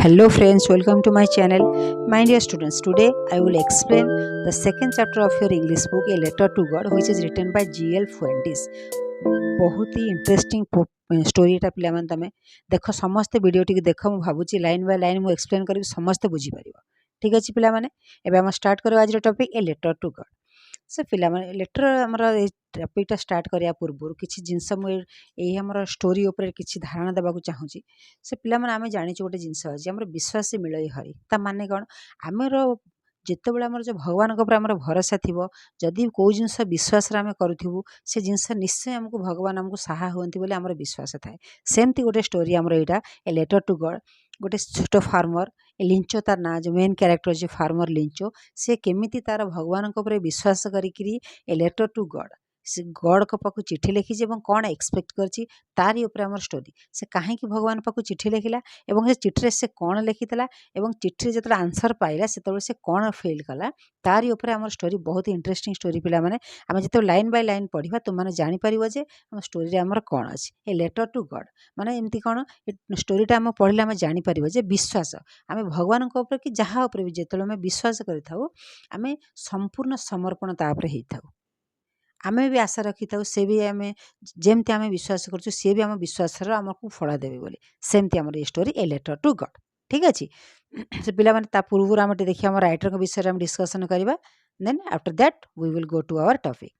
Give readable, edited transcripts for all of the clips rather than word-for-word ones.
Hello friends, welcome to my channel. My dear students, today I will explain the second chapter of your English book, A Letter to God, which is written by G.L. Fuentes. बहुत ही interesting स्टोरीटा पिलाମାନେ ତମେ ଦେଖ ସମସ୍ତେ ଭିଡ଼ିଓଟି ଦେଖ ମୁଁ ଭାବୁଛି line by line ମୁଁ explain କରିବି ସମସ୍ତେ ବୁଝିପାରିବ ଠିକ୍ ଅଛି ପିଲାମାନେ ଏବେ ଆମେ ଷ୍ଟାର୍ଟ କରିବା ଆଜିର ଟପିକ୍ ଏ ଲେଟର୍ ଟୁ ଗଡ୍ ସେ ପିଲାମାନେ ଲେଟର୍ ଆମର ଏଇ ଟପିକ୍ଟା ଷ୍ଟାର୍ଟ କରିବା ପୂର୍ବରୁ କିଛି ଜିନିଷ ମୁଁ ଏଇ ଆମର ଷ୍ଟୋରୀ ଉପରେ କିଛି ଧାରଣା ଦେବାକୁ ଚାହୁଁଛି ସେ ପିଲାମାନେ ଆମେ ଜାଣିଛୁ ଗୋଟେ ଜିନିଷ ଅଛି ଆମର ବିଶ୍ୱାସୀ ମିଳଇ ହରି ତା ମାନେ କ'ଣ ଆମର ଯେତେବେଳେ ଆମର ଯେଉଁ ଭଗବାନଙ୍କ ଉପରେ ଆମର ଭରସା ଥିବ ଯଦି କେଉଁ ଜିନିଷ ବିଶ୍ୱାସରେ ଆମେ କରୁଥିବୁ ସେ ଜିନିଷ ନିଶ୍ଚୟ ଆମକୁ ଭଗବାନ ଆମକୁ ସାହା ହୁଅନ୍ତି ବୋଲି ଆମର ବିଶ୍ୱାସ ଥାଏ ସେମିତି ଗୋଟେ ଷ୍ଟୋରୀ ଆମର ଏଇଟା ଏ ଲେଟର୍ ଟୁ ଗଡ୍ ଗୋଟେ ଛୋଟ ଫାର୍ମର ଲିଞ୍ଚୋ ତାର ନାଁ ଯେଉଁ ମେନ୍ କ୍ୟାରେକ୍ଟର ଅଛି ଫାର୍ମର ଲିଞ୍ଚୋ ସେ କେମିତି ତାର ଭଗବାନଙ୍କ ଉପରେ ବିଶ୍ୱାସ କରିକିରି ଏ ଲେଟର୍ ଟୁ ଗଡ୍ ସେ ଗଡ଼ଙ୍କ ପାଖକୁ ଚିଠି ଲେଖିଛି ଏବଂ କ'ଣ ଏକ୍ସପେକ୍ଟ କରିଛି ତାରି ଉପରେ ଆମର ଷ୍ଟୋରୀ ସେ କାହିଁକି ଭଗବାନ ପାଖକୁ ଚିଠି ଲେଖିଲା ଏବଂ ସେ ଚିଠିରେ ସେ କ'ଣ ଲେଖିଥିଲା ଏବଂ ଚିଠିରେ ଯେତେବେଳେ ଆନ୍ସର ପାଇଲା ସେତେବେଳେ ସେ କ'ଣ ଫିଲ୍ କଲା ତାରି ଉପରେ ଆମର ଷ୍ଟୋରୀ ବହୁତ ଇଣ୍ଟରେଷ୍ଟିଂ ଷ୍ଟୋରୀ ପିଲାମାନେ ଆମେ ଯେତେବେଳେ ଲାଇନ୍ ବାଇ ଲାଇନ୍ ପଢ଼ିବା ତୁମମାନେ ଜାଣିପାରିବ ଯେ ଆମ ଷ୍ଟୋରୀରେ ଆମର କ'ଣ ଅଛି ଏ ଲେଟର୍ ଟୁ ଗଡ୍ ମାନେ ଏମିତି କ'ଣ ଏ ଷ୍ଟୋରୀଟା ଆମେ ପଢ଼ିଲେ ଆମେ ଜାଣିପାରିବ ଯେ ବିଶ୍ୱାସ ଆମେ ଭଗବାନଙ୍କ ଉପରେ କି ଯାହା ଉପରେ ବି ଯେତେବେଳେ ଆମେ ବିଶ୍ୱାସ କରିଥାଉ ଆମେ ସମ୍ପୂର୍ଣ୍ଣ ସମର୍ପଣ ତା ଉପରେ ହେଇଥାଉ ଆମେ ବି ଆଶା ରଖିଥାଉ ସେ ବି ଆମେ ଯେମିତି ଆମେ ବିଶ୍ୱାସ କରୁଛୁ ସିଏ ବି ଆମ ବିଶ୍ୱାସର ଆମକୁ ଫଳ ଦେବେ ବୋଲି ସେମିତି ଆମର ଏ ଷ୍ଟୋରୀ ଏ ଲେଟର୍ ଟୁ ଗଡ୍ ଠିକ୍ ଅଛି ସେ ପିଲାମାନେ ତା ପୂର୍ବରୁ ଆମେ ଟିକେ ଦେଖିବା ଆମ ରାଇଟରଙ୍କ ବିଷୟରେ ଆମେ ଡିସ୍କସନ୍ କରିବା then after that we we will go to ଟପିକ୍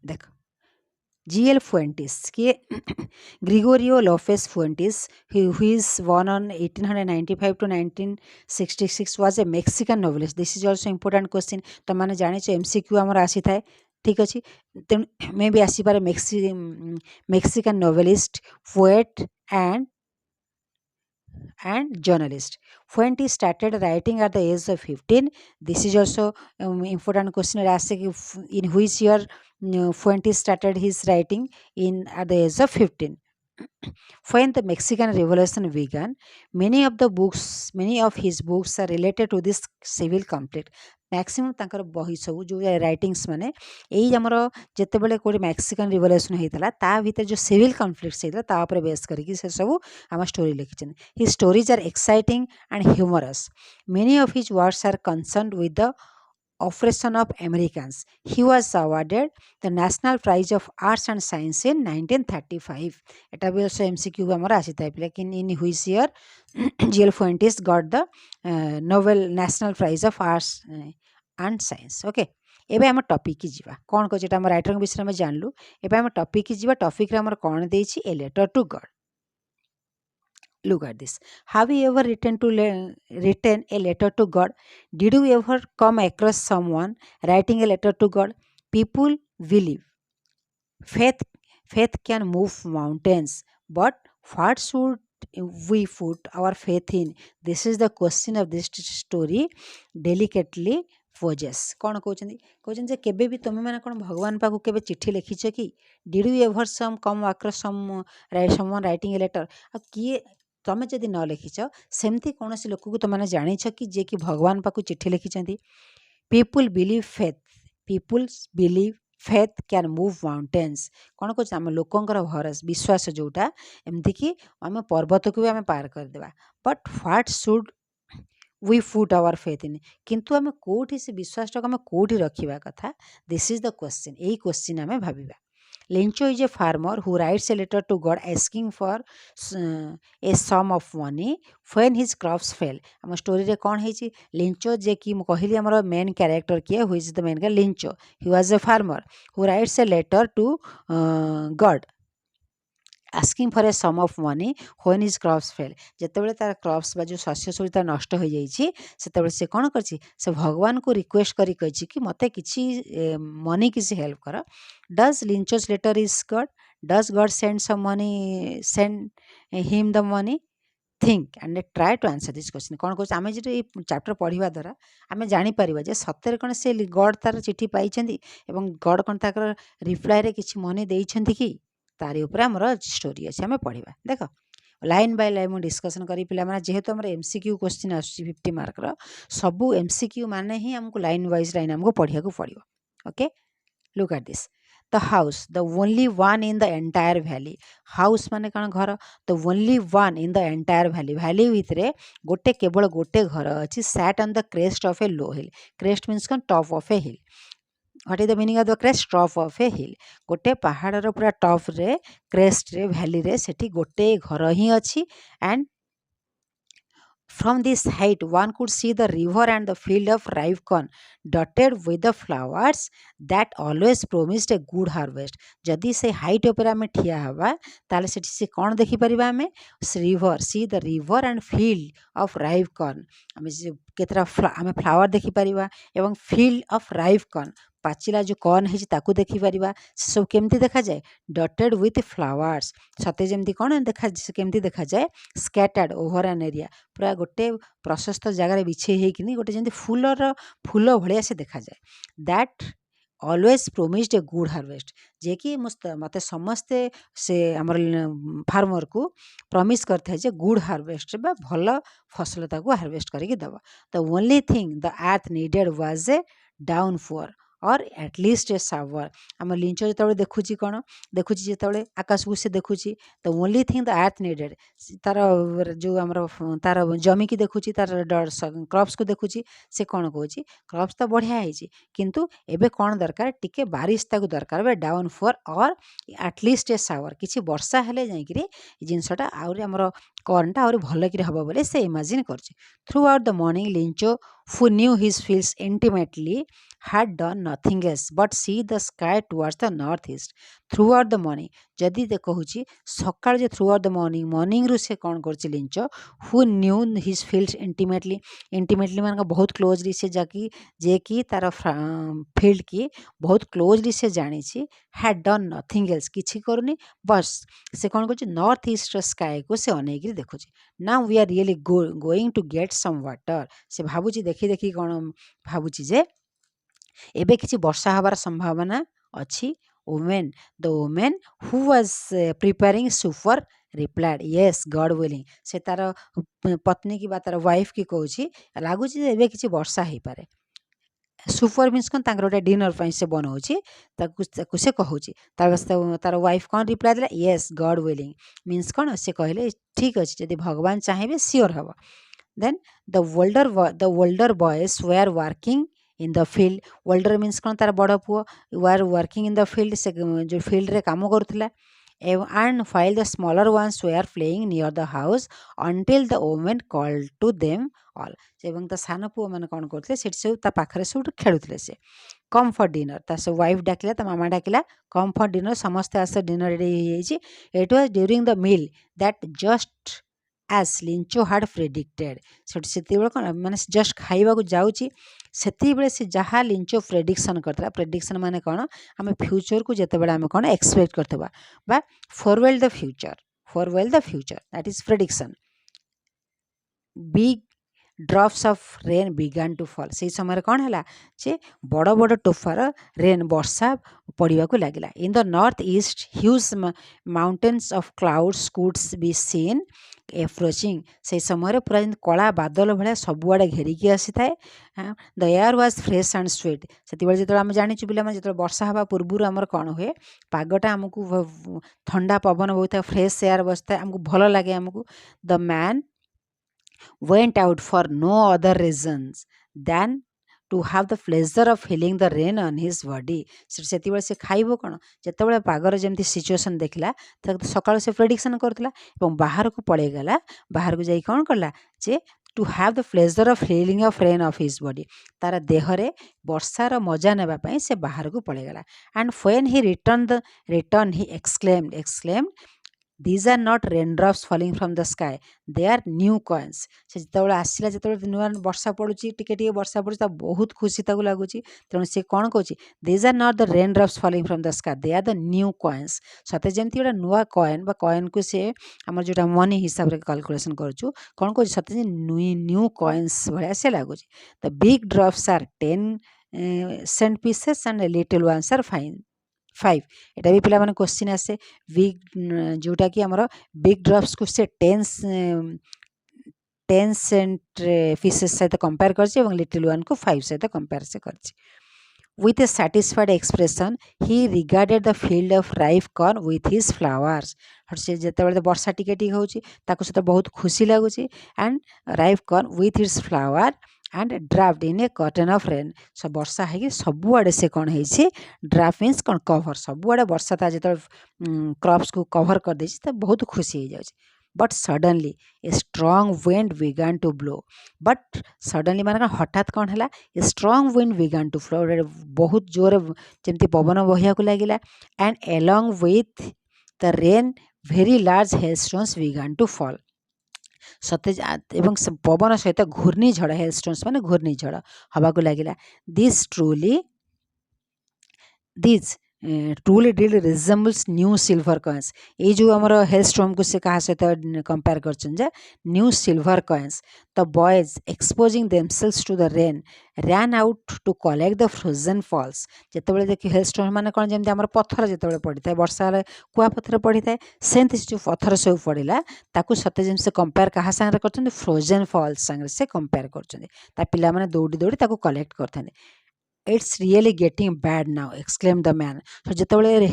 ଦେଖ G.L. Fuentes, କିଏ ଗ୍ରିଗୋରିଓ ଲୋପେସ୍ ଫୁଏଣ୍ଟିସ୍ who is born on 1895 to 1966 was a Mexican novelist. This is also important question. ତମାନେ ଜାଣିଛ MCQ ଆମର ଆସିଥାଏ ଠିକ୍ ଅଛି ତେଣୁ ମେ ବି ଆସିପାରେ Mexican ନୋଭେଲିଷ୍ଟ poet and journalist. Fuentes started writing at the age of 15. This is also important question. In which year Fuentes started his writing at the age of 15. When the Mexican Revolution began, many of his books are related to this civil conflict. Maximum तांकर बही सब जो writings माने यही आमर जितेबाला कोई Mexican revolution होता ता भीतर जो सिविल कन्फ्लिक्ट्स होता ता ऊपर बेस करके से सब आम स्टोरी लिखिछन his stories are exciting and humorous many of his words are concerned with the Operation of Americans. He was awarded the National Prize of Arts and Science in 1935. এটা भी also MCQ हमारा आसी था लेकिन in which year G.L. Fuentes got the Nobel National Prize of Arts and Science. Okay. ଏବେ ଆମ topic ଯିବା କ'ଣ କହୁଛି ଏଟା ଆମ ରାଇଟରଙ୍କ ବିଷୟରେ ଆମେ ଜାଣିଲୁ ଏବେ ଆମେ ଟପିକ୍ ଯିବା ଟପିକ୍ରେ ଆମର କ'ଣ ଦେଇଛି a letter to God Look at this. Have you ever written a letter to God? Did you ever come across someone writing a letter to God? People believe. Faith can move mountains. But what should we put our faith in? This is the question of this story delicately poses. କ'ଣ କହୁଛନ୍ତି ଯେ କେବେ ବି ତୁମେ ମାନେ କ'ଣ ଭଗବାନ ପାଖକୁ କେବେ ଚିଠି ଲେଖିଛ କି did you ever come across someone writing a letter ଆଉ କିଏ ତମେ ଯଦି ନ ଲେଖିଛ ସେମିତି କୌଣସି ଲୋକକୁ ତୁମେ ଜାଣିଛ କି ଯିଏକି ଭଗବାନ ପାଖକୁ ଚିଠି ଲେଖିଛନ୍ତି people believe faith can move mountains କ'ଣ କହୁଛି ଆମ ଲୋକଙ୍କର ବିଶ୍ୱାସ ଯେଉଁଟା ଏମିତିକି ଆମେ ପର୍ବତକୁ ବି ଆମେ ପାର କରିଦେବା but what should we put our faith in किंतु आम कौटी से विश्वासटा आम कौटी रखा कथा दिस इज द क्वेश्चन यही क्वेश्चन आम भाविबा Lincho is a farmer who writes a letter to God asking for a sum of money when his crops fail. आम स्टोरी रे कौन है लिंचो जे कि कहली आमर मेन कैरेक्टर किए हुई is the main character Lencho he was a farmer who writes a letter to God asking for a sum of money when his crops fail जेतेबेले तार क्रॉप्स बा जो शस्य सब तार नष्ट हो जाइए सेतेबेले से कौन करछि से भगवान को रिक्वेस्ट करी कहि कि मते किछि मनी किछि हेल्प कर does Lencho's letter is God does God send some money send him the money think and try to answer this question कौन कह आम जो चैप्टर पढ़ा द्वारा आम जापर जे सतरे कौन से गॉड तार चिठी पाई गॉड कौन ताकर रिप्लाई रे किछि मनी देइछन्ति कि तारी ऊपर आमर स्टोरी अच्छे आम पढ़ा देख लाइन बाय लाइन मुझे डिस्कसन करी पिला माने जेहेतु आमर MCQ क्वेश्चन आसुची 50 मार्कर सबू MCQ माने ही आमको लाइन वाइज लाइन आमको पढ़िया को पड़ियो okay look at this the house the only one in the entire valley house माने कौन घर the only one in the entire valley valley भितर गोटे केवल गोटे घर अच्छी sat on the crest of a low hill crest means कौन top of a hill what is the meaning of the crest top of a hill गोटे पहाड़र पूरा टॉप रे क्रेस्ट रे भैली रे सेठी गोटे घर ही अच्छी and from this height, one could see the river and the field of ripe corn dotted with the flowers that always promised a good harvest. जदि से हाइट ऊपर आम ठिया हवा ताले सेठी से कौन देखि परिबा आमे river see the river and field of राइव corn आमे केतरा आमे फ्लावर देखि परिबा एवं फील्ड ऑफ राइव कॉर्न पाचिला जो कॉर्न है ताकू देखि परिबा से सब केमती देखा जाए डटेड विथ फ्लावर्स सते जेमती कौन देखा केमती देखा जाए स्कैटर्ड ओवर एन एरिया पूरा गोटे प्रशस्त जगार बिछे होकि गोटे जमी फूलर फूल भाया से देखा जाए that always promised a good harvest जे कि मत समस्ते से आमर फार्मर को प्रमिश करते जे गुड हार्वेस्ट बा भल फसल ताको हार्वेस्ट करके दबा the only thing the earth needed was a down for और एटलिस्ट ए सावर आम लिंच जो देखुची कौन देखुची जो आकाश को से देखुची the only thing the earth needed तार जो आम तार जमी की देखुची तार क्रॉप्स को देखुची से कौन कहूँ क्रॉप्स तो बढ़िया है किंतु एबे कौन दरकार टिके बारिश ताको दरकार बे डाउन फॉर और एटलिस्ट ए सावर किसी वर्षा हेले जाइकरी जिनसटा आउरी आमर कर्नटा आउरी भल कि हम बोले से इमेजिन कर through out the morning लिंचो who knew his fields intimately had done nothing else but see the sky towards the northeast throughout the morning जदि दे कहूची सकाळ जे throughout the morning रु से कौन करछि lynch who knew his fields intimately मान बहुत closely से जाकी जे कि तार फील्ड की बहुत क्लोजली से जानी छी had done nothing else किछि करनी बस से कौन करछि नॉर्थ ईस्ट स्काई को से अनेकरी देखुछि now we are really going to get some water से भाबुची देखी देखी कौन भाबुची जे एबे किछि वर्षा हबार संभावना अछि women the woman who was preparing super replied yes god willing से तार पत्नी की बा तार वाइफ की कहूची लागुची एबे किछि वर्षा हेई पारे सुपर मीन्स कौन तांकर गोटे डिनर पाई से बनाऊँगी ताकू से कहूँ तार वाइफ कौन रिप्लाई देला येस गॉड विलिंग मीन्स कौन से कहले ठीक अच्छे जदि भगवान चाहिए सियोर हम then the older boys were working in the field older means कौन तार बड़ पुओ were working in the field से जो फील्ड रे काम करुला and while the smaller ones were playing near the house until the woman called to them all एवं ता सान पुओ मैंने कौन करते से ता पाखरे सब खेलुले से कम फॉर डिनर ता से वाइफ डाकिला ता मामा डाकिला कम फॉर डिनर समस्ते आस डिनर रेडी हो it was during the meal that just as Lencho had predicted से कौन मैंने जस्ट खाइबा को जाऊँगी से से जहाँ लिंचो प्रेडिक्शन करता प्रेडिक्शन माने कौन आम फ्यूचर को जिते बड़े आम कौन एक्सपेक्ट करते बा foretell the future that is prediction big drops of rain began to fall से समय कौन है जे बड़ बड़ टोफार रेन वर्षा पड़ा लगे in the north east huge mountains of clouds could be seen approaching से समय पूरा कला बादल भाया सबुआड़े घेरिकी आसी थाए the air was fresh and sweet से जो आम जानी पे जो वर्षा हवा पूर्व आमर कौन हुए पागटा आमको ठंडा पवन बहुत था फ्रेश एयर बसता है आमको भल लगे आमको the man went out for no other reasons than to have the pleasure of feeling the rain on his body से से खाइबो कौन जिते पागर जमी सिचुएसन देखला सकाल से प्रेडिक्शन करथिला एवं बाहर को पड़े गला बाहर को जाई कौन करला जे to have the pleasure of feeling of rain of his body तार देहरे वर्षार मजा नेबा से बाहर को पड़े गला and when he return he exclaimed these are not raindrops falling from the sky they are new coins से जिते आसला जो नुआ वर्षा पड़ुची टिके वर्षा पड़ुची बहुत खुशी ताकू लगुच तेणु से कौन कहूँ these are not the raindrops falling from the sky they are the new coins सते जमी गोटे नुआ कॉइन बा कॉइन को से आम जो मनी हिसाब से कैलकुलेशन करूँ कौन कहूँ सते न्यू कॉइन्स भाया से लगुच the big drops are 10 cent pieces and little ones are 5 एटा भी पिला माने क्वेश्चन आसे बिग जोटा कि हमर बिग ड्रप्स को से 10 सेंट पीसेस सहित कंपेयर करछि एवं लिटिल वन को 5 सहित कंपेयर से करछि with a satisfied expression he regarded the field of ripe corn with his flowers. से ଯେତେବେଳେ ବର୍ଷା ଟିକେ ଟିକେ ହେଉଛି ତାକୁ ସେତେ ବହୁତ ଖୁସି ଲାଗୁଛି and ripe corn with its flower and draped in a curtain of rain. So ବର୍ଷା ହେଇକି ସବୁଆଡ଼େ ସେ କ'ଣ ହେଇଛି ଡ୍ରାଫ୍ଟ ମିନ୍ସ କ'ଣ କଭର ସବୁଆଡ଼େ ବର୍ଷା ତା ଯେତେବେଳେ କ୍ରପ୍ସକୁ କଭର କରିଦେଇଛି ତ ବହୁତ ଖୁସି ହେଇଯାଉଛି. But suddenly a strong wind began to blow. But suddenly ମାନେ କ'ଣ ହଠାତ୍ କ'ଣ ହେଲା a strong wind began to flow. ବହୁତ ଜୋରରେ ଯେମିତି ପବନ ବହିବାକୁ ଲାଗିଲା and along with the rain very large hailstones began to fall. ସତେ ଏବଂ ପବନ ସହିତ ଘୂର୍ଣ୍ଣିଝଡ଼ hailstones ମାନେ ଘୂର୍ଣ୍ଣିଝଡ଼ ହେବାକୁ ଲାଗିଲା. These truly did resembles new silver coins. ये जो हमारा hailstorm को से कहा सहित compare करछन J new silver coins. The boys exposing themselves to the rain ran out to collect the frozen falls. ଯେତେବେଳେ देखि hailstorm माने कोन जेमति हमर पत्थर जेतेବେଳେ पडिथाय वर्षा रे कुआ पत्थर पडिथाय सेंति जो पत्थर सब पडिला ताकू सते जेम से कंपेयर कहा संग करछन फ्रोजन फॉल्स संग से कंपेयर करछन ता पिला माने दौड़ी दौड़ी ताकू कलेक्ट करथन. It's really getting bad now, exclaimed the man. So ଯେତେବେଳେ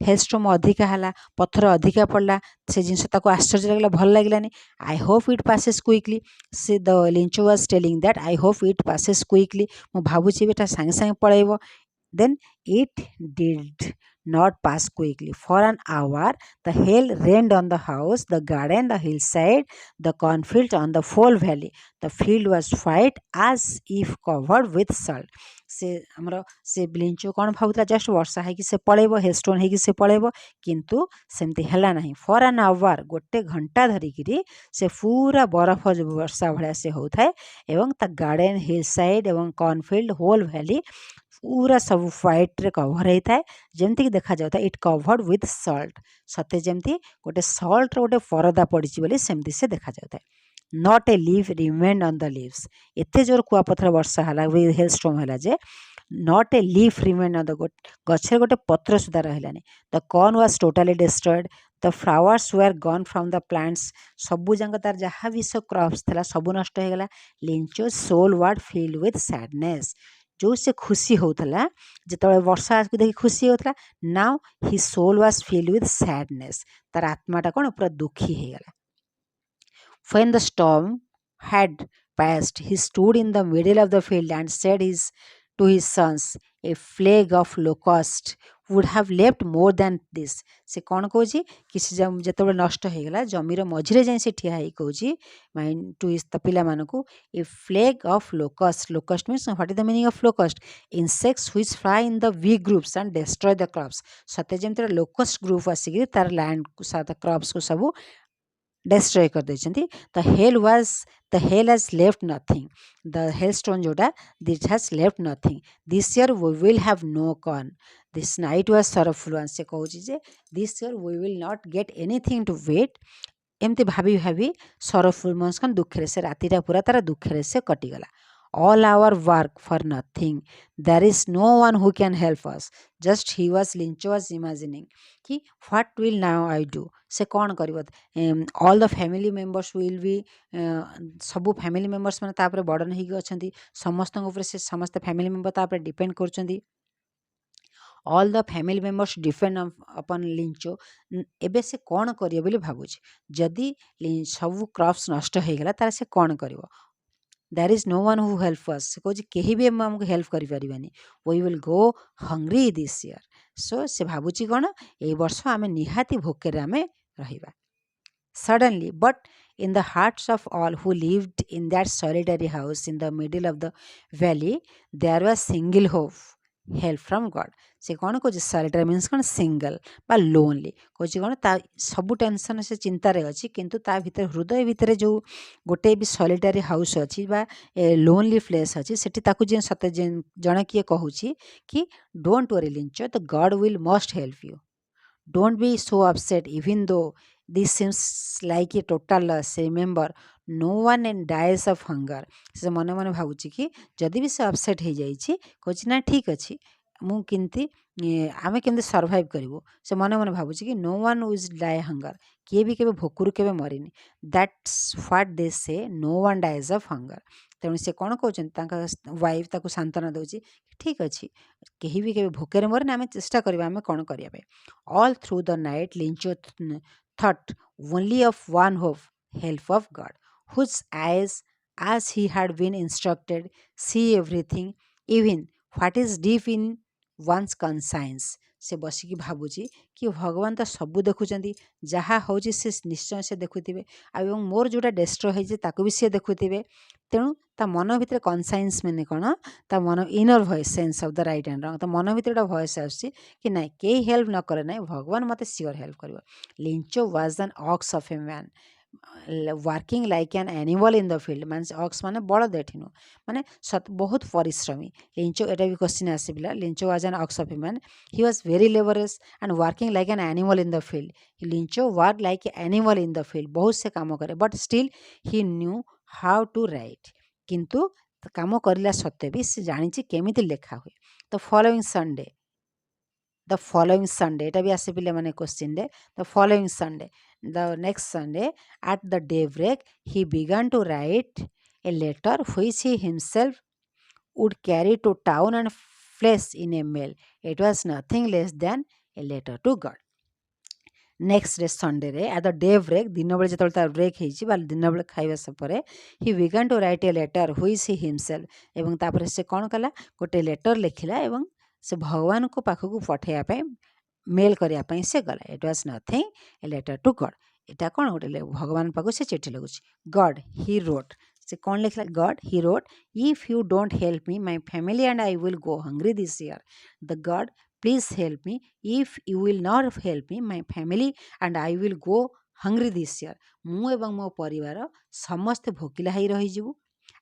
hailstorm ଅଧିକା ହେଲା ପଥର ଅଧିକା ପଡ଼ିଲା ସେ ଜିନିଷ ତାକୁ ଆଶ୍ଚର୍ଯ୍ୟ ଲାଗିଲା ଭଲ ଲାଗିଲାନି. I hope it passes quickly. ସେ the Lynch was telling that I hope it passes quickly. ମୁଁ ଭାବୁଛି ଏଟା ସାଙ୍ଗେ ସାଙ୍ଗେ ପଳେଇବ. Then it did not pass quickly. For an hour the hail rained on the house, the garden, the hillside, the cornfield, on the whole valley. The field was white as if covered with salt. से हमरो से ब्लिंचो कौन भावुला just वर्षा है कि से पळेबो hailstone है कि से पळेबो किंतु सेमती हला नहीं. फॉर एन आवर गोटे घंटा धरिकी से पूरा बरफ वर्षा भाया से होता है एवं ता गार्डन हिल साइड एवं कॉर्नफील्ड होल वैली पूरा सब व्हाइट रे कवर होता है जेमती कि देखा जाता है. इट कवर्ड विथ सॉल्ट सते जेमती गोटे सॉल्ट गोटे परदा पड़ी बोली सेमती से देखा जाता है. Not a leaf remained on the leaves. एते जोर कुआपथर वर्षा हला हेलस्टॉर्म हला जे not a leaf remained on the गछे गोटे पत्र सुधा रहलानी. The corn was totally destroyed. The flowers were gone from the plants. सबु जंग तार जहाँ भी सब क्रॉप्स थला सबु नष्ट हो गला. Lynch's soul was filled with sadness. जो से खुशी होतला जेतବେଳେ वर्षा को देखि खुशी होतला now his soul was filled with sadness. तार आत्माटा कोन पूरा दुखी हे गला. When the storm had passed, he stood in the middle of the field and said to his sons, a plague of locusts would have left more than this. से कौन कहूँ किसी जिते नष्ट हो गला जमीर मझे जाए से ठिया कहूँ माइंड टू हिज पिला मानकू a plague of locust. Locust means what is the meaning of locust? Insects which fly in the weak groups and destroy the crops. सते जमी लोकस्ट ग्रुप आसिक तार लैंड क्रॉप्स को सब destroy कर देछंती. The hail has left nothing. The hailstone जोटा this has left nothing. This year we will have no corn. This night was sorrowful. से कहूँ जे this year we will not get anything to eat. एमती भाभी भाभी sorrowful means कौन दुखे से रातिटा पूरा तार दुखे से कटिगला. All our work for nothing. There is no one who can help us. Just Lynch was imagining कि what will now I do? से कौन करिवो? All the family members will be सबु family members माने तापर बर्डन होगी अछंती समस्त ऊपर से समस्त family member तापर depend करछंती. All the family members depend upon Lynch. एबे से कौन करियो बोली भाबुछ जदी सब क्रॉप्स नष्ट हो गला तार से कौन करिवो? There is no one who help us. से कहूँ कहीं भी हमको हेल्प करि परिबानी. We will go hungry this year. So से भाबुची कौन ए वर्ष आमे निहाती भोकेरे आमे रहिबा. Suddenly, but in the hearts of all who lived in that solitary house in the middle of the valley, there was single hope, help from God. से कौन कहूँ solitary means कौन single बा lonely. कहूँ कौन ता सबु टेंशन से चिंता रे अछि किंतु ता भीतर हृदय भीतर जो गोटे भी solitary house अछि बा lonely place अछि सेठी ताकू जे सते जणे किए कहूची कि don't worry Lynch, the God will must help you. Don't be so upset even though this seems like a total loss. Remember, no one and dies of hunger. से मने मने भाबुची कि जदि भी से अपसेट हो जाइछि कहछि ना ठीक अछि ମୁଁ କେମିତି ଆମେ କେମିତି ସର୍ଭାଇଭ୍ କରିବୁ ସେ ମନେ ମନେ ଭାବୁଛି କି no one will die hunger किए भी केବେ ଭୋକରୁ କେବେ ମରିନି that's what they say no one dies of hunger ତେଣୁ ସେ କ'ଣ କହୁଛନ୍ତି ତାଙ୍କ ୱାଇଫ୍ ତାକୁ ସାନ୍ତ୍ୱନା ଦେଉଛି ଠିକ୍ ଅଛି କେହି ବି କେବେ ଭୋକରେ ମରିନି ଆମେ ଚେଷ୍ଟା କରିବା ଆମେ କ'ଣ କରିବା ପାଇଁ all through the night Lencho thought only of one hope help of God whose eyes as he had been instructed see everything even what is deep in one's conscience ସେ ବସିକି ଭାବୁଛି କି ଭଗବାନ ତ ସବୁ ଦେଖୁଛନ୍ତି ଯାହା ହେଉଛି ସେ ନିଶ୍ଚୟ ସେ ଦେଖୁଥିବେ ଆଉ ଏବଂ ମୋର ଯେଉଁଟା ଡେଷ୍ଟ୍ର ହେଇଛି ତାକୁ ବି ସେ ଦେଖୁଥିବେ ତେଣୁ ତା ମନ ଭିତରେ କନସାଇନ୍ସ ମାନେ କ'ଣ ତା ମନ inner voice sense of the right and ରଙ୍ଗ ତା ମନ ଭିତରେ ଗୋଟେ ଭଏସ୍ ଆସୁଛି କି ନାଇଁ କେହି ହେଲ୍ପ ନ କରେ ନାହିଁ ଭଗବାନ ମୋତେ ସିଓର ହେଲ୍ପ କରିବ Lencho was an ox of a man working like an animal in the field मान अक्स मान बड़द एठी नु माने बहुत परिश्रमी लिंचो एटा भी क्वेश्चन आसीला Lencho was an ox of a man he was very laborious and working like an animal in the field Lencho work like animal in the field बहुत से काम करे but still he knew how to write किंतु काम करला सत्वे भी से जानी केमिति लेखा हुए तो the following Sunday, এটা भी আসে পিলে মানে question রে the following Sunday, the next Sunday at the daybreak he began to write a letter which he himself would carry to town and place in a mail. It was nothing less than a letter to God. Next day Sunday रे at the day break दिन बेले जो तार break होती दिन बेले खाଇବା ପରେ he began to write a letter which he himself एवं तापर से कौन कला गोटे लेटर लिखला एवं से भगवान को पाखक पठाइबा मेल करने से गला it was nothing a letter to God एटा कौन गोटे भगवान पाखक से चिठी लगुच गॉड ही रोट से कौन लिखला God he wrote if you don't help me my family and I will go hungry this year the God please help me if you will not help me my family and I will go hungry this year मु एवं मो परिवार समस्त भोकिला ही रही जीवु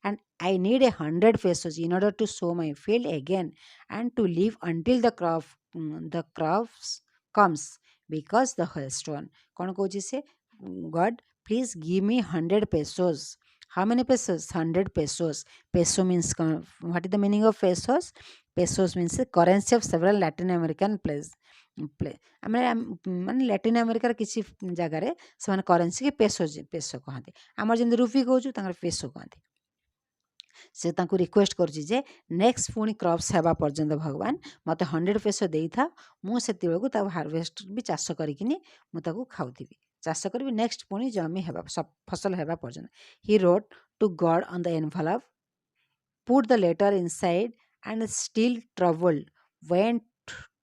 and I need 100 pesos in order to sow my field again and to live until the crops comes because the hailstone कौन कहूँ से God please give me 100 pesos how many pesos 100 pesos peso means what is the meaning of pesos means the currency of several Latin American माने Latin अमेरिकार किसी जगार से currency के peso कहते आमर जमी रुपी कहूँ पेसो कहते से तांको रिक्वेस्ट करछि जे नेक्स्ट पुणी क्रॉप्स हेबा पर्यंत भगवान मते 100 पेसो देई था मु सेति बेलको ता हार्वेस्ट भी चाष करिकिनी मु ताको खाउथिबी चाष करबी नेक्स्ट पुणी जमी हेबा सब फसल हेबा पर्यंत he wrote to God on the envelope put the letter inside and still troubled went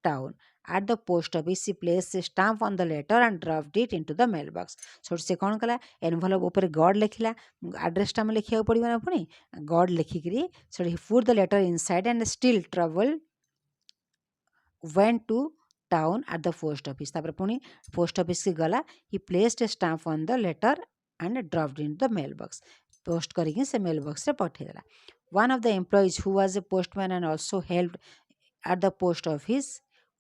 down at the post office he placed a stamp on the letter and dropped it into the mailbox so से कौन कला envelope ऊपर God लिखला address टा में लिखिया पड़िबा ना पुणी God लिखिकरी so he put the letter inside and still troubled went to town at the post office तापर पुणी पोस्ट ऑफिस की गला he placed a stamp on the letter and dropped into the mailbox post करिकि से mailbox रे पठे देला one of the employees who was a postman and also helped at the post office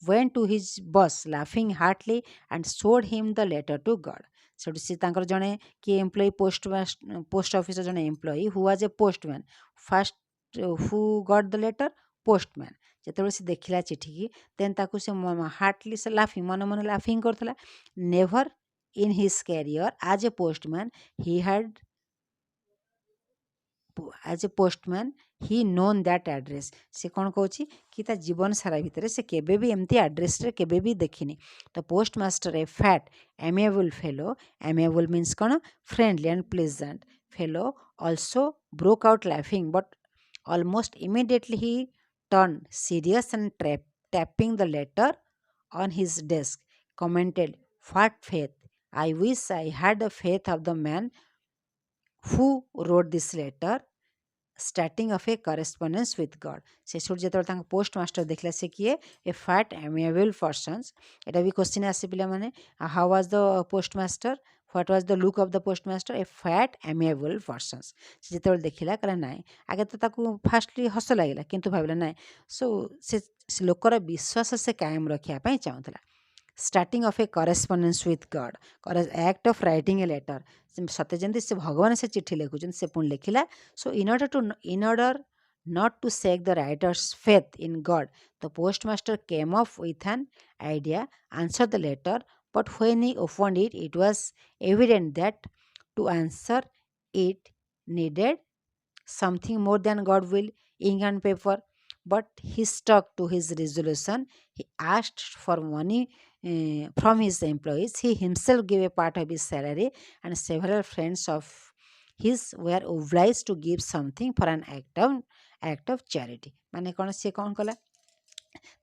went to his boss laughing heartily and showed him the letter to God सेठी से तांकर जने कि employ post office जने employ who was a postman first who got the letter postman जेतेबेले से देखिला चिठी की देन ताकू से हार्टली से लाफिंग मन मन लाफिंग करथला never in his career as a postman he had as a postman he known that address से कौन कहूँ कि ता जीवन सारा भितर से केबे भी एमती एड्रेस रे केबे भी देखिनी तो post master a fat amiable fellow amiable means कौन friendly and pleasant fellow also broke out laughing but almost immediately he turn serious and tapping the later on his desk commented what faith I wish I had the faith of the man who wrote this letter starting of a correspondence with God से छोड़ जेतल तांग post master देखला से किए ए fat amiable persons एटा भी question आसे पिला माने how was the postmaster what was the look of the postmaster a fat amiable persons से जेतल देखिला कला नाइ आगे तो ताकू फास्टली हस लागिला किंतु भाबिला नाइ सो से लोकर विश्वास से कायम रखिया पई चाहुतला starting of a correspondence with God act of writing a letter सत्य जमी से भगवान से चिट्ठी लिखुन से पुणी लिखला so in order not to shake the writer's faith in God, the postmaster came up with an idea, answered the letter, but when he opened it, it was evident that to answer it needed something more than goodwill, ink and paper. But he stuck to his resolution. He asked for money from his employees. He himself gave a part of his salary, and several friends of his were obliged to give something for an act of charity. ମାନେ କ'ଣ ସିଏ କ'ଣ କଲା,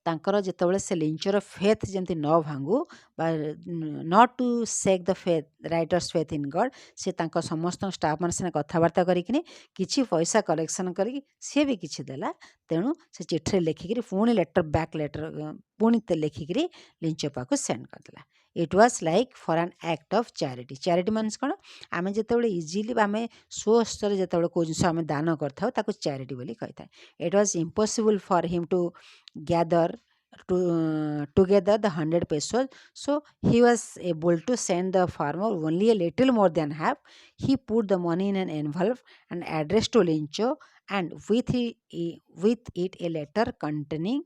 ତାଙ୍କର ଯେତେବେଳେ ସେ ଲିଞ୍ଚର faith ଯେମିତି ନ ଭାଙ୍ଗୁ ବା not to shake the faith writer's faith in God, ସେ ତାଙ୍କ ସମସ୍ତଙ୍କ ଷ୍ଟାଫ୍ ମାନେ ସାଙ୍ଗେ କଥାବାର୍ତ୍ତା କରିକିନି କିଛି ପଇସା କଲେକ୍ସନ୍ କରିକି ସିଏ ବି କିଛି ଦେଲା। ତେଣୁ ସେ ଚିଠିରେ ଲେଖିକିରି ପୁଣି ଲେଟର ପୁଣି ଲେଖିକିରି ଲିଞ୍ଚ ପାଖକୁ ସେଣ୍ଡ କରିଦେଲା। ଇଟ୍ ୱାଜ୍ ଲାଇକ୍ ଫର୍ ଆନ୍ act of charity. Charity means କ'ଣ, ଆମେ ଯେତେବେଳେ ଇଜିଲି ଆମେ ସ୍ୱସ୍ତରେ ଯେତେବେଳେ କେଉଁ ଜିନିଷ ଆମେ ଦାନ କରିଥାଉ ତାକୁ ଚ୍ୟାରିଟି ବୋଲି କହିଥାଏ। It was impossible for him to gather together the 100 pesos, so he was able to send the farmer only a little more than half. He put the money in an envelope and addressed to Lincho, and with it a letter containing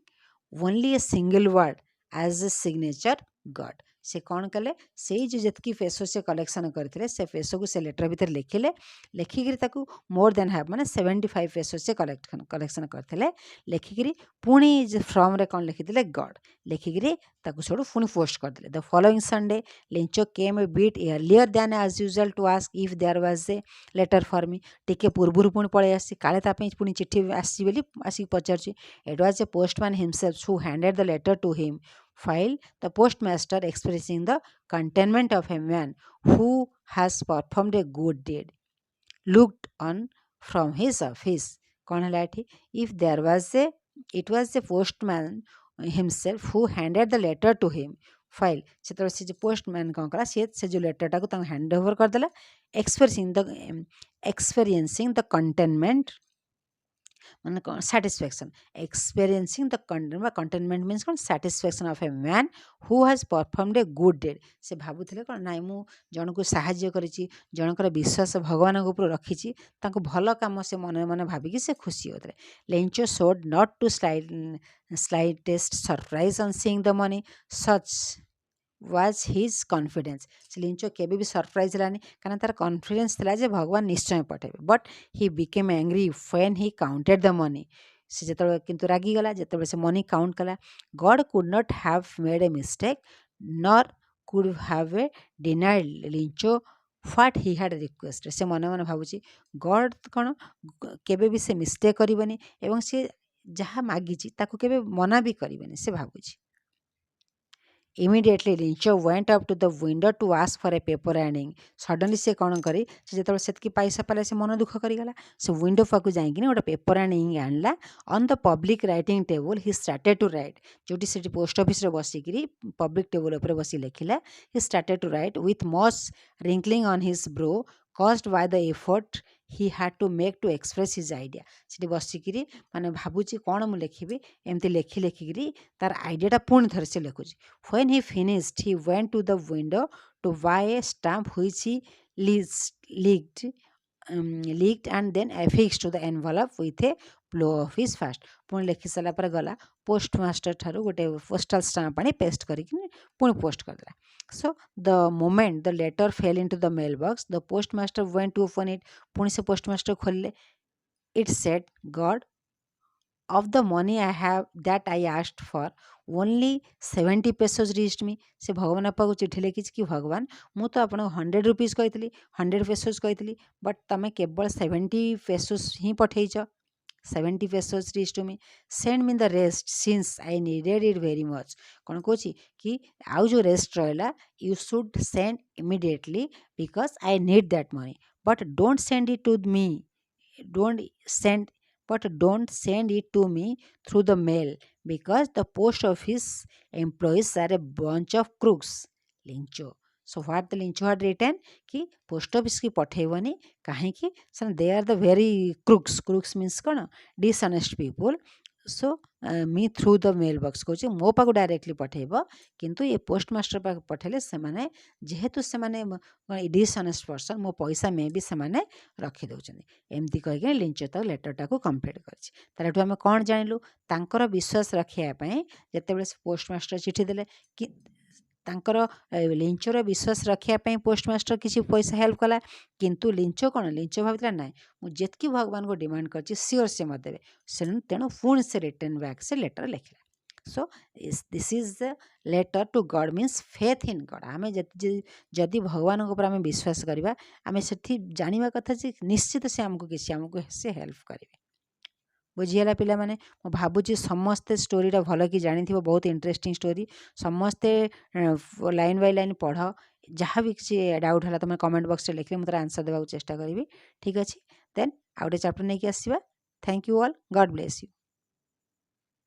only a single word as a signature, God. से कौन कले, से जो जितकी peso से collection करते से peso को से लेटर भीतर लिखिले, लिखिकी ताकू मोर देन हाफ माने 75 पेसो से कलेक्शन करते लिखिकी पुणी फ्रॉम रे कौन लिखिले गॉड लिखिकी ताकू सोडू पुणी पोस्ट करदे। The following Sunday Lencho came a bit earlier than as usual to ask if there was a letter for me. टिके पूर्वरु पुणी पळे आसी काले ता पई पुणी चिट्ठी आसी बोली आसी पचारची। It was a postman himself who handed the letter to him, while the postmaster, expressing the contentment of a man who has performed a good deed, looked on from his office. कौन है लाठी, if there was a, it was the postman himself who handed the letter to him, while से जो postman कौन करा से जो letter टाको तांग हैंड ओवर कर देला, experiencing the contentment মানে satisfaction, experiencing the contentment means କ'ଣ, satisfaction of a man who has performed a good deed। ସେ ଭାବୁଥିଲେ କ'ଣ, ନାଇଁ ମୁଁ ଜଣକୁ ସାହାଯ୍ୟ କରିଛି, ଜଣଙ୍କର ବିଶ୍ୱାସ ଭଗବାନଙ୍କ ଉପରୁ ରଖିଛି, ତାଙ୍କୁ ଭଲ କାମ ସେ ମନେ ମନେ ଭାବିକି ସେ ଖୁସି ହେଉଥିଲେ। ଲେଞ୍ଚୋ showed not to slightest surprise on seeing the money, such was his confidence। ସେ ଲିଞ୍ଚୋ କେବେ ବି ସରପ୍ରାଇଜ୍ ହେଲାନି, କାରଣ ତାର କନଫିଡେନ୍ସ ଥିଲା ଯେ ଭଗବାନ ନିଶ୍ଚୟ ପଠାଇବେ। But Hi became angry when he counted the money। ସେ ଯେତେବେଳେ କିନ୍ତୁ ରାଗିଗଲା ଯେତେବେଳେ ସେ ମନି କାଉଣ୍ଟ କଲା। God could not have made a mistake nor could have a denied ଲିଞ୍ଚୋ ହ୍ୱାଟ୍ ହି ହ୍ୟାଡ୍ ରିକ୍ୱେଷ୍ଟେଡ୍। ସେ ମନେ ମନେ ଭାବୁଛି ଗଡ୍ କ'ଣ କେବେ ବି ସେ ମିଷ୍ଟେକ୍ କରିବନି ଏବଂ ସେ ଯାହା ମାଗିଛି ତାକୁ କେବେ ମନା ବି କରିବନି, ସେ ଭାବୁଛି। Immediately Lincho went up to the window to ask for a paper and ink। Suddenly से कौन करी, से जेतेବେଳେ सेतकी पैसा पाले से मन दुख करिगला। से विंडो पाकू जाइकिनी गोटे पेपर एंड इंक आनला। On the public writing table he started to write. जोटी से पोस्ट ऑफिस रे बसिकिरी पब्लिक टेबल ऊपर बसी लिखिला। He started to write with much wrinkling on his brow caused by the effort he had to make to express his idea। ସେଠି ବସିକିରି ମାନେ ଭାବୁଛି କ'ଣ ମୁଁ ଲେଖିବି, ଏମିତି ଲେଖିକିରି ତାର ଆଇଡ଼ିଆଟା ପୁଣି ଥରେ ସେ ଲେଖୁଛି। when he finished he went to the window to buy a stamp which he leaked and then affixed to the envelope with a blow of his fist। ପୁଣି ଲେଖି ସାରିଲା ପରେ ଗଲା ପୋଷ୍ଟମାଷ୍ଟର ଠାରୁ ଗୋଟେ ପୋଷ୍ଟାଲ ଷ୍ଟାମ୍ପ ଆଣି ପେଷ୍ଟ କରିକି ପୁଣି ପୋଷ୍ଟ କରିଦେଲା। So the moment the letter fell into the mailbox, the postmaster went to open it। ପୁଣି ସେ ପୋଷ୍ଟମାଷ୍ଟର ଖୋଲିଲେ। It said, God, of the money I have that I asked for, only 70 pesos reached me। से भगवान पाक चिठी लिखिଛି कि भगवान ମୁଁ ତ ଆପଣଙ୍କୁ 100 रुपीज କହିଥିଲି, 100 pesos କହିଥିଲି, ବଟ୍ ତମେ କେବଳ 70 pesos ହିଁ ପଠେଇଛ। 70 pesos reached to me, send me the rest since I needed it very much। କ'ଣ କହୁଛି कि ଆଉ ଯେଉଁ ରେଷ୍ଟ ରହିଲା you should send immediately because I need that money, but don't send it to me, don't send it to me through the mail because the post office employees are a bunch of crooks। Lincho, so what the Lincho had written कि post office की पठेबनी कहीं they are the very crooks means कौन, dishonest people। so मी through the mail box कहूँ मो पाक directly पठेब किंतु ये पोस्टमास्टर पाक पठेले से जेहेतु से डिसअनेस्ट पर्सन मो पैसा मे भी से रखी दौरान एमती कहीकि लिंच तो लेटरटा को कम्प्लीट कर आम कौन जानलु तांकर विश्वास रखापी जिते पोस्टमास्टर चिठी देले कि तांकर लिंचर विश्वास रखापी पोस्टमास्टर किसी पैसा हेल्प कला किंतु लिंच कौन लिंच भावला ना मुझे भगवान को डिमांड कर सियोर से मत देवे तेणु पुणी से रिटर्न बैक से लेटर लिखला so this is the letter to God means faith in God आम जदि भगवान आम विश्वास करवा आम से जाना कथा निश्चित से आमको किसी आमको से हेल्प करेंगे बुझीगला पिला माने मो भावुची समस्ते स्टोरीटा भल कि जानी बहुत इंटरेस्टिंग स्टोरी समस्ते लाइन बाय लाइन पढ़ जहाँ भी किसी डाउट है तुम कमेंट बॉक्स में लिखले मुझे आंसर देवा चेष्टा करी ठीक अच्छे देन आउटे चैप्टर नहीं आसवा thank you all God bless you.